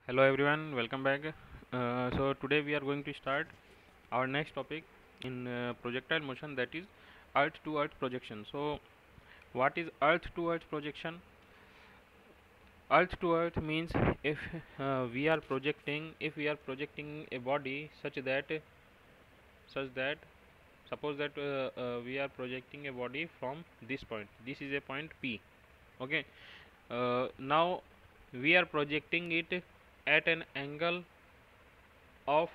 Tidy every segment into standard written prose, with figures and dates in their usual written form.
Hello everyone, welcome back. So today we are going to start our next topic in projectile motion, that is earth to earth projection. So what is earth to earth projection? Earth to earth means if we are projecting a body such that suppose that we are projecting a body from this point. This is a point P. Okay. Now we are projecting it at an angle of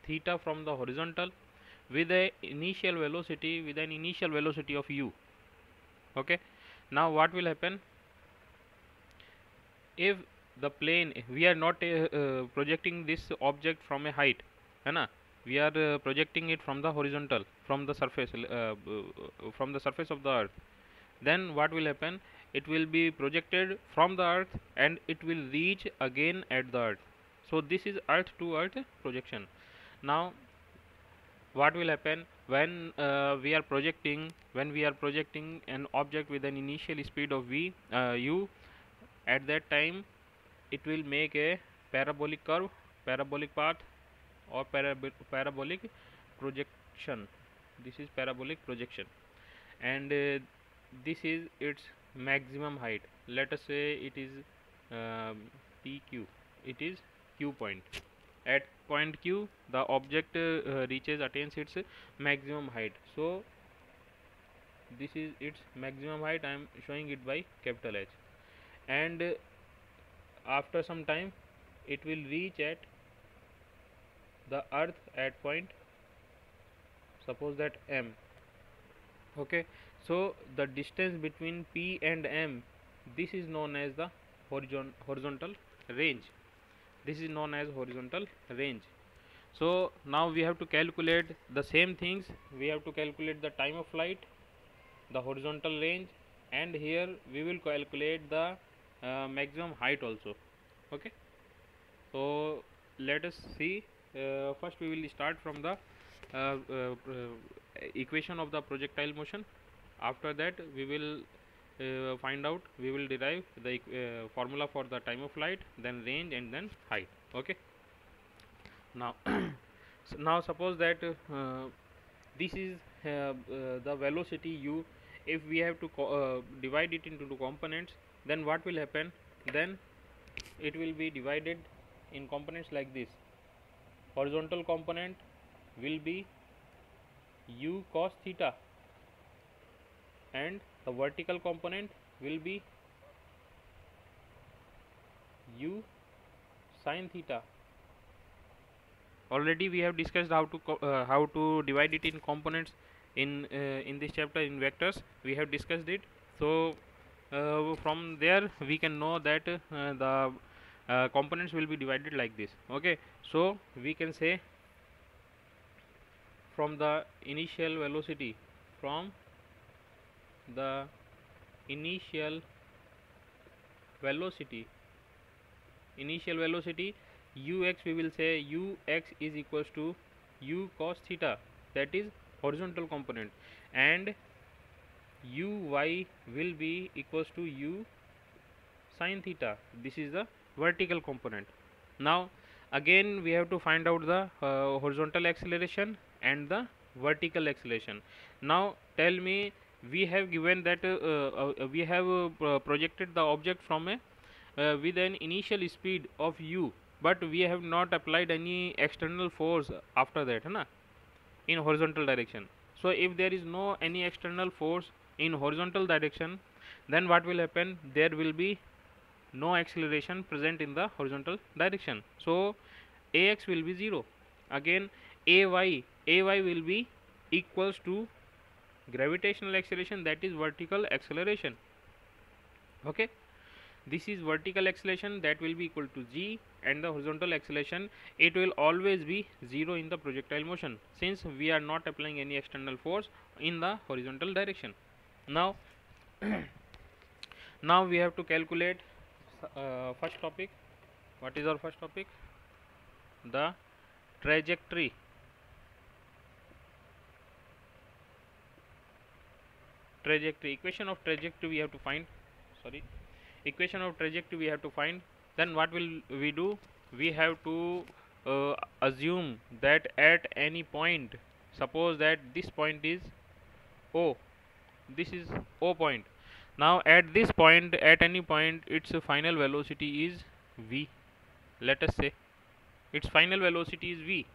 theta from the horizontal with an initial velocity of u. Okay. Now what will happen if the plane, we are not projecting this object from a height, है ना? We are projecting it from the horizontal, from the surface of the earth. Then what will happen? It will be projected from the earth and it will reach again at the earth. So this is earth to earth projection. Now what will happen when we are projecting an object with an initial speed of u? At that time it will make a parabolic curve, parabolic path, or parabolic projection. This is parabolic projection, and this is its maximum height. Let us say it is pq, it is q point. At point q the object attains its maximum height. So this is its maximum height. I am showing it by capital H, and after some time it will reach at the earth at point, suppose that m. Okay. So the distance between p and m, this is known as the horizontal range. This is known as horizontal range. So now we have to calculate the same things. We have to calculate the time of flight, the horizontal range, and here we will calculate the maximum height also. Okay. So let us see. First we will start from the equation of the projectile motion. After that we will we will derive the formula for the time of flight, then range, and then height. Okay. Now now suppose that this is the velocity u. If we have to divide it into two components, then what will happen? Then it will be divided in components like this. Horizontal component will be u cos theta, and the vertical component will be u sin theta. Already we have discussed how to divide it in components in this chapter in vectors. We have discussed it. So from there we can know that the components will be divided like this. Okay. So we can say from the initial velocity, from the initial velocity ux, we will say ux is equals to u cos theta, that is horizontal component, and uy will be equals to u sin theta, this is the vertical component. Now again we have to find out the horizontal acceleration and the vertical acceleration. Now tell me, we have given that we have projected the object from a with an initial speed of u, but we have not applied any external force after that, na, in horizontal direction. So if there is no any external force in horizontal direction, then what will happen? There will be no acceleration present in the horizontal direction. So ax will be 0. Again ay will be equals to gravitational acceleration, that is vertical acceleration. Okay. This is vertical acceleration, that will be equal to g, and the horizontal acceleration, it will always be 0 in the projectile motion, since we are not applying any external force in the horizontal direction. Now now we have to calculate first topic. What is our first topic? The trajectory. Equation of trajectory we have to find. Equation of trajectory we have to find. then what will we do? We have to assume that at any point, suppose that this point is O, this is O point. Now at this point, at any point, its final velocity is v. Let us say its final velocity is v.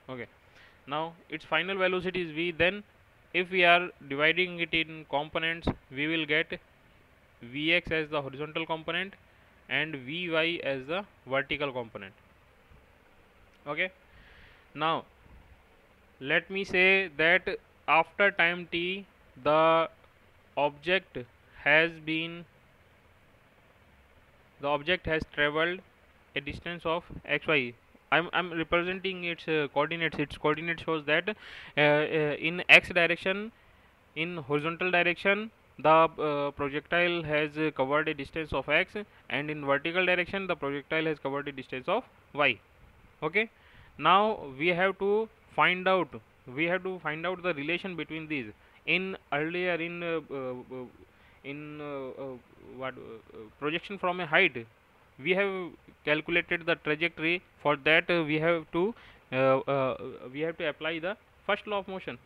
Okay, now its final velocity is v. Then if we are dividing it in components, we will get vx as the horizontal component and vy as the vertical component. Okay, now let me say that after time t, the object has been the object has traveled a distance of xy. I'm representing its coordinates. Its coordinate shows that in x direction, in horizontal direction, the projectile has covered a distance of x, and in vertical direction the projectile has covered a distance of y. Okay, now we have to find out the relation between these. In earlier in what projection from a height, we have calculated the trajectory. For that we have to apply the first law of motion,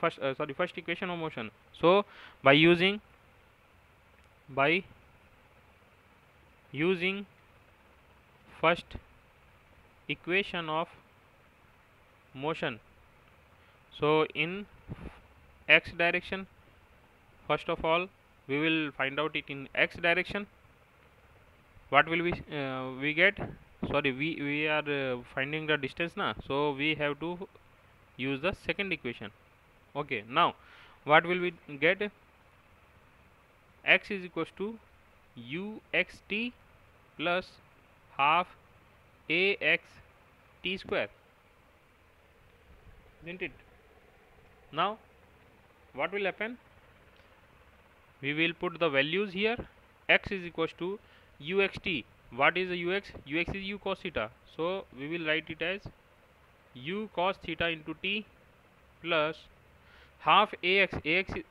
first equation of motion. So by by using first equation of motion, so in x direction, first of all we will find out it in x direction. What will we get? Sorry, we are finding the distance now, so we have to use the second equation. Okay, now what will we get? X is equals to uxt plus half ax t square, isn't it? Now what will happen? We will put the values here. X is equals to uxt. What is the ux? Ux is u cos theta, so we will write it as u cos theta into t plus half ax.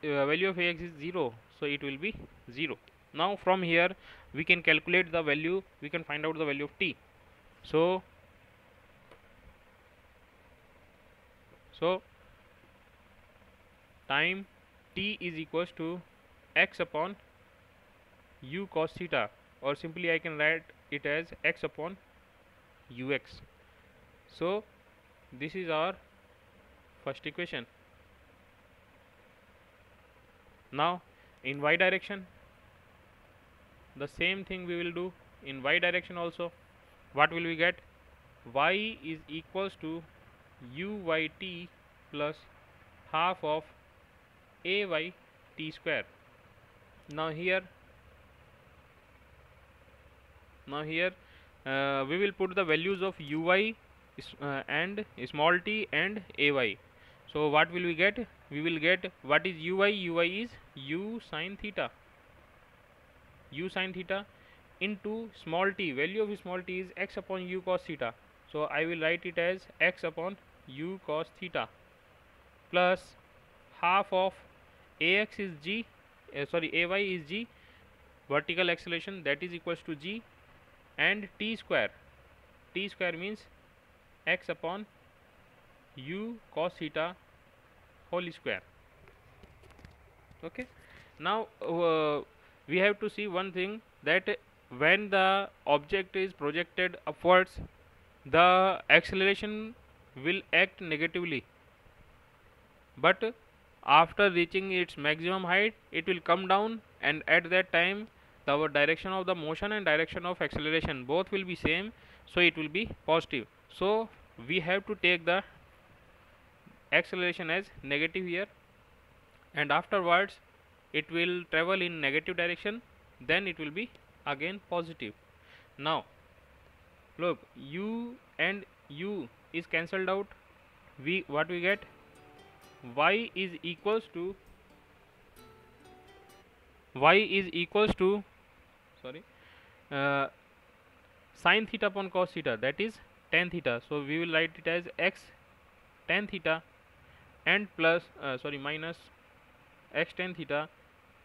Value of ax is 0, so it will be 0. Now from here we can calculate the value, we can find out the value of t. So time t is equals to x upon u cos theta, or simply I can write it as x upon ux. So this is our first equation. Now in y direction the same thing we will do. In y direction also, what will we get? Y is equals to uyt plus half of ay t square. Now here we will put the values of uy and small t and ay. So what will we get? We will get, what is uy? Uy is u sin theta. U sin theta into small t. Value of small t is x upon u cos theta. So I will write it as x upon u cos theta plus half of ax is g, ay is g, vertical acceleration, that is equals to g, and t square. T square means x upon u cos theta whole square. Okay, now we have to see one thing, that when the object is projected upwards, the acceleration will act negatively, but after reaching its maximum height it will come down, and at that time the direction of the motion and direction of acceleration both will be same, so it will be positive. So we have to take the acceleration as negative here, and afterwards it will travel in negative direction, then it will be again positive. Now look, u and u is cancelled out. What we get? Y is equals to sorry sin theta upon cos theta, that is tan theta. So we will write it as x tan theta and plus minus x tan theta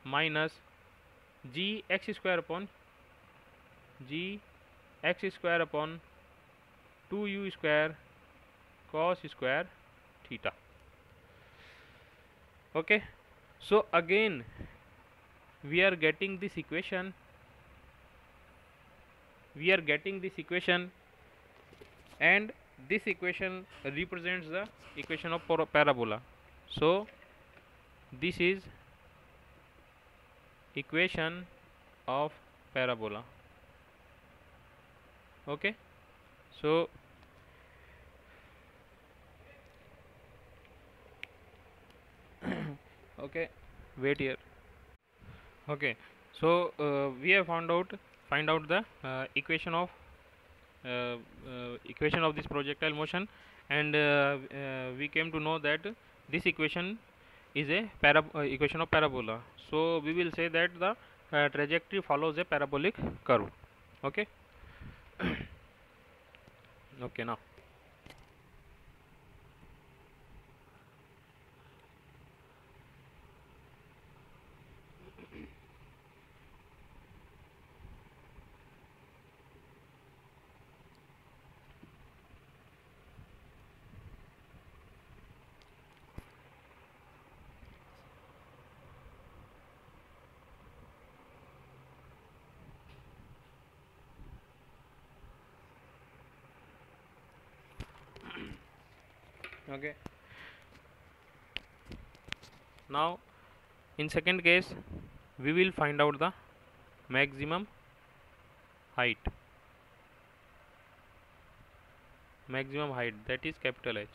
minus g x square upon g x square upon 2u square cos square theta. Okay, so again we are getting this equation, and this equation represents the equation of parabola. So this is equation of parabola. Okay, so okay, wait here. Okay, so we have find out the equation of this projectile motion, and we came to know that this equation is a equation of parabola. So we will say that the trajectory follows a parabolic curve. Okay. Okay, now okay, now in second case we will find out the maximum height, that is capital H.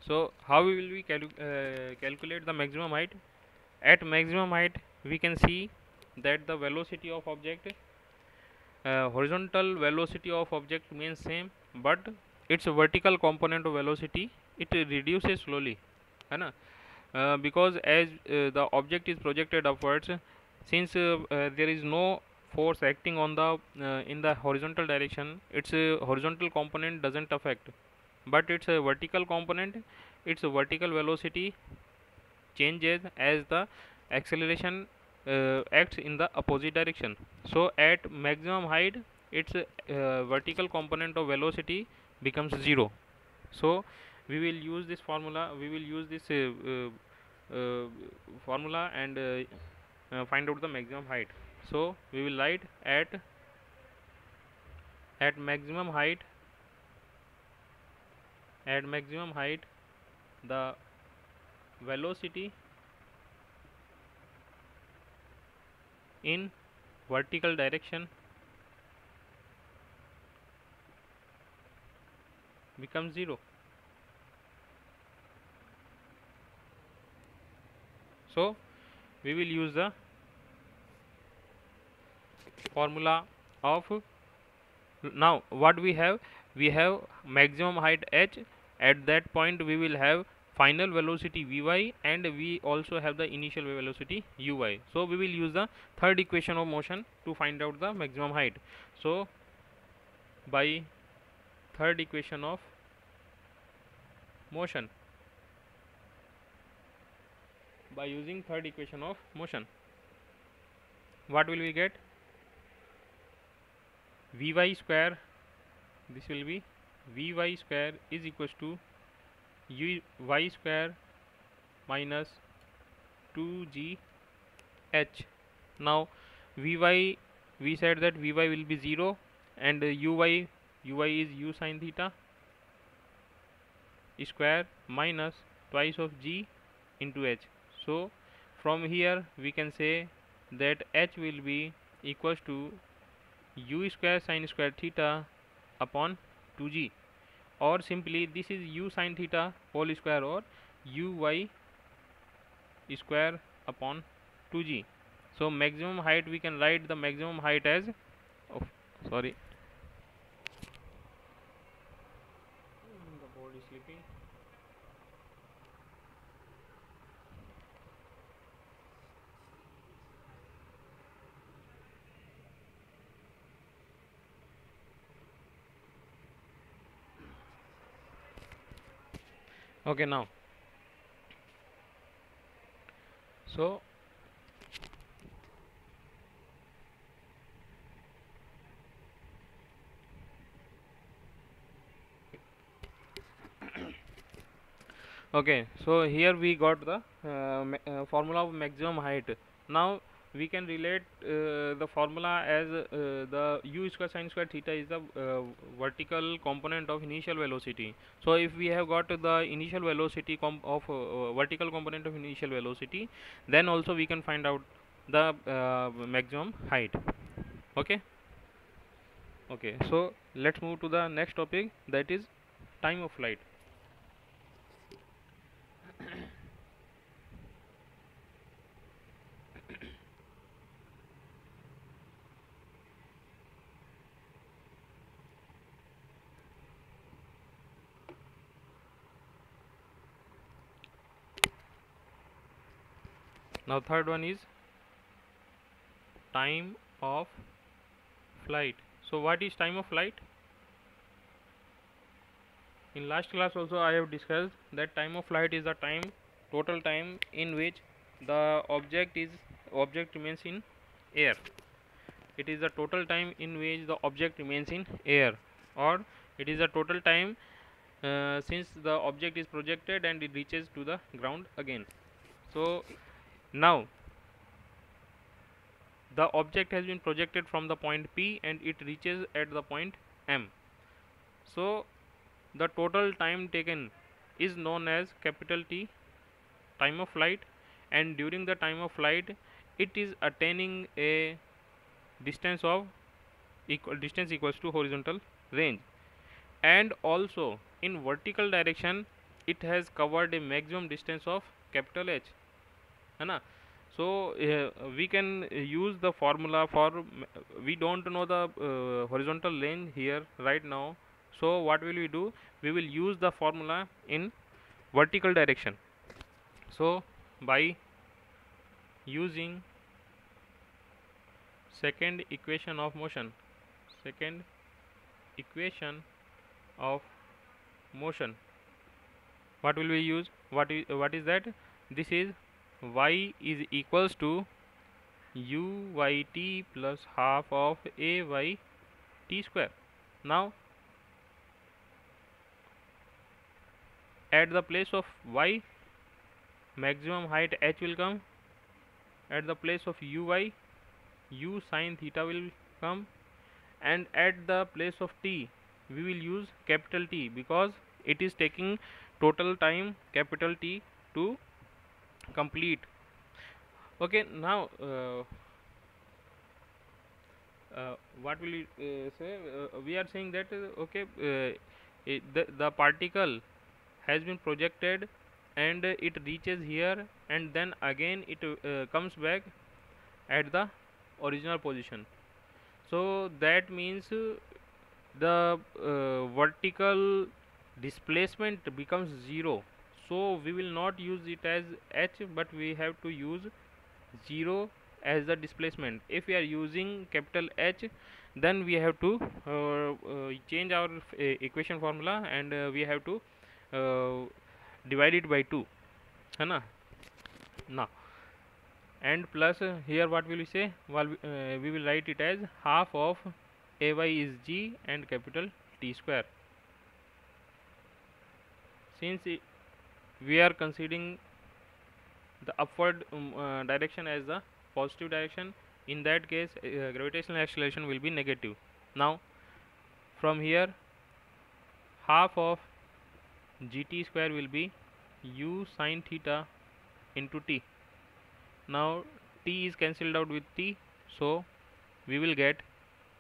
So how we will we calculate the maximum height? At maximum height we can see that the velocity of object, horizontal velocity of object means same, but its vertical component of velocity it reduces slowly, है ना? Because as the object is projected upwards, since there is no force acting on the in the horizontal direction, its horizontal component doesn't affect, but its vertical component, its vertical velocity changes as the acceleration acts in the opposite direction. So at maximum height its vertical component of velocity becomes 0. So we will use this formula, formula, and find out the maximum height. So we will write at maximum height, the velocity in vertical direction becomes 0. So we will use the formula of, now what we have maximum height h. At that point we will have final velocity vy, and we also have the initial velocity uy. So we will use the third equation of motion to find out the maximum height. So by third equation of motion, by using third equation of motion, what will we get? Vy square, this will be Vy square is equals to uy square minus 2gh. Now Vy, we said that Vy will be 0, and uy is u sin theta square minus twice of g into h. So from here we can say that h will be equals to u square sin square theta upon 2g, or simply this is u sin theta whole square, or uy square upon 2g. So maximum height, we can write the maximum height as, oh, sorry, the board is sleeping. Okay, now So okay, so here we got the formula of maximum height. Now we can relate the formula as the u square sin square theta is the vertical component of initial velocity. So if we have got the initial velocity of vertical component of initial velocity, then also we can find out the maximum height. Okay. Okay, so let's move to the next topic, that is time of flight. Now third one is time of flight. So what is time of flight? In last class also I have discussed that time of flight is the total time in which the object remains in air. It is the total time in which the object remains in air, or it is the total time since the object is projected and it reaches to the ground again. So now the object has been projected from the point P and it reaches at the point M. So the total time taken is known as capital T, time of flight, and during the time of flight it is attaining a distance of distance equals to horizontal range, and also in vertical direction it has covered a maximum distance of capital H, है ना. So we can use the formula for we don't know the horizontal range here right now. So what will we do? We will use the formula in vertical direction. So by using second equation of motion, second equation of motion, what will we use? What is that? This is y is equals to u y t plus half of a y t square. Now at the place of y, maximum height h will come. At the place of uy, u sin theta will come, and at the place of t we will use capital T because it is taking total time capital T to complete. Okay, now what will you say? We are saying that okay, the particle has been projected and it reaches here, and then again it comes back at the original position. So that means the vertical displacement becomes 0. So we will not use it as h, but we have to use 0 as the displacement. If we are using capital H, then we have to change our equation formula, and we have to divide it by 2, है ना. Now and plus here what will we say? Well, we will write it as half of ay is g and capital T square. Since we are considering the upward direction as the positive direction, in that case gravitational acceleration will be negative. Now from here half of gt square will be u sin theta into t. Now t is cancelled out with t, so we will get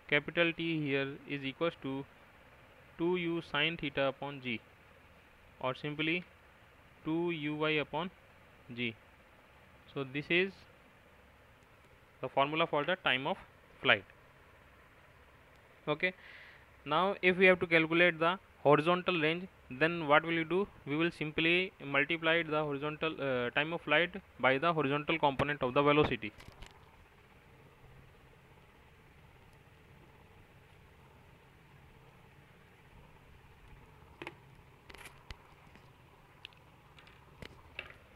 capital T here is equals to 2u sin theta upon g, or simply 2uy upon g. So this is the formula for the time of flight. Okay, now if we have to calculate the horizontal range, then what will you do? We will simply multiply the horizontal time of flight by the horizontal component of the velocity.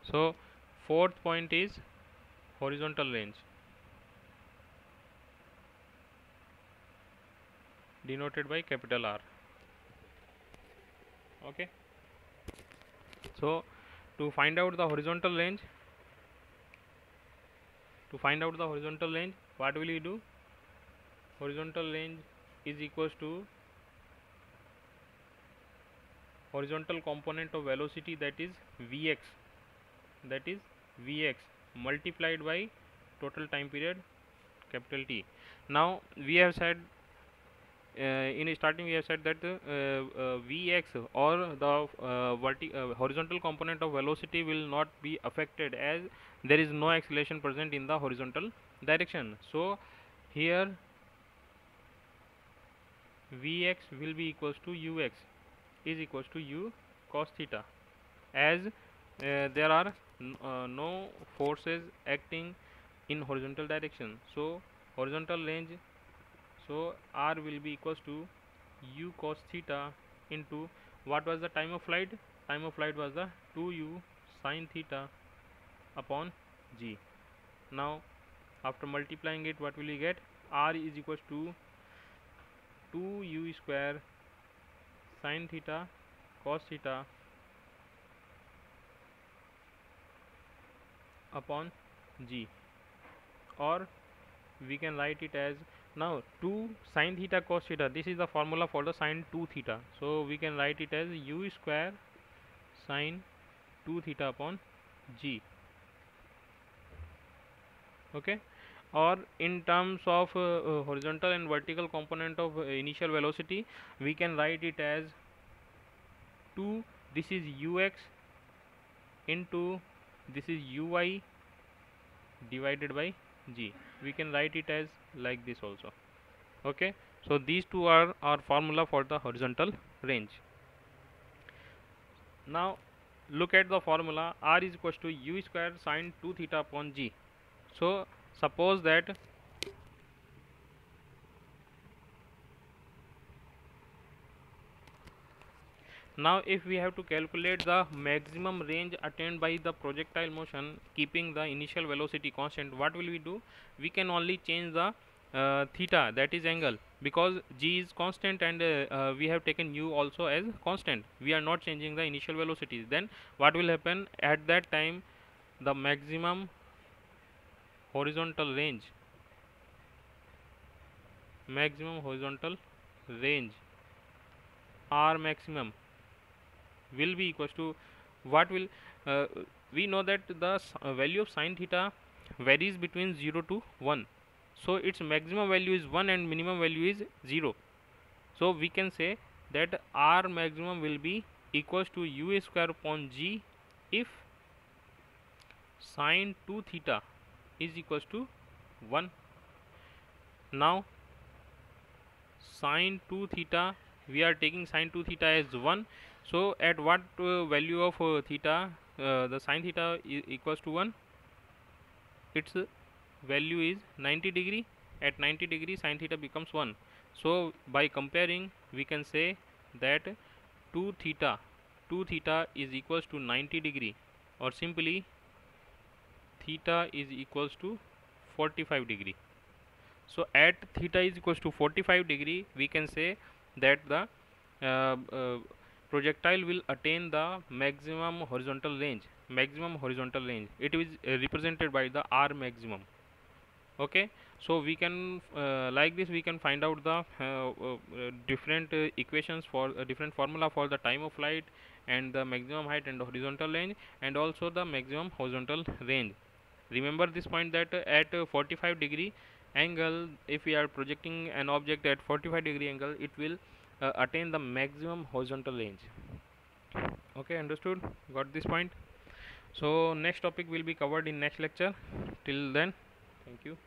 So fourth point is horizontal range denoted by capital R. Okay, so to find out the horizontal range, what will we do? Horizontal range is equals to horizontal component of velocity, that is Vx, multiplied by total time period capital T. Now we have said in starting we have said that Vx or the horizontal component of velocity will not be affected as there is no acceleration present in the horizontal direction. So here Vx will be equals to Ux is equals to U cos theta, as there are no forces acting in horizontal direction. So horizontal range, so R will be equals to U cos theta into what was the time of flight? Time of flight was the 2U sin theta upon G. Now after multiplying it, what will we get? R is equals to 2U square sin theta cos theta upon G, or we can write it as, now 2 sin theta cos theta, this is the formula for the sin 2 theta, so we can write it as U square sin 2 theta upon G. Okay, or in terms of horizontal and vertical component of initial velocity, we can write it as 2, this is Ux into this is Uy divided by G. We can write it as like this also. Okay, so these two are our formula for the horizontal range. Now look at the formula. R is equals to U square sin 2 theta upon G. So suppose that now if we have to calculate the maximum range attained by the projectile motion keeping the initial velocity constant, what will we do? We can only change the theta, that is angle, because G is constant and we have taken U also as constant. We are not changing the initial velocities. Then what will happen at that time? The maximum horizontal range R maximum will be equals to what will uh, we know that the value of sin theta varies between 0 to 1, so its maximum value is 1 and minimum value is 0. So we can say that R maximum will be equals to U square upon G if sin 2 theta is equals to 1. Now sin 2 theta, we are taking sin 2 theta as 1, so at what value of theta the sin theta equals to 1? Its value is 90 degree. At 90 degree sin theta becomes 1. So by comparing we can say that 2 theta is equals to 90 degree, or simply theta is equals to 45 degree. So at theta is equals to 45 degree, we can say that the uh, uh, projectile will attain the maximum horizontal range. It is represented by the R maximum. Okay, so we can like this we can find out the different equations for different formula for the time of flight and the maximum height and the horizontal range, and also the maximum horizontal range. Remember this point that at 45 degree angle, if we are projecting an object at 45 degree angle, it will attain the maximum horizontal range. Okay, understood? Got this point? So next topic will be covered in next lecture. Till then, thank you.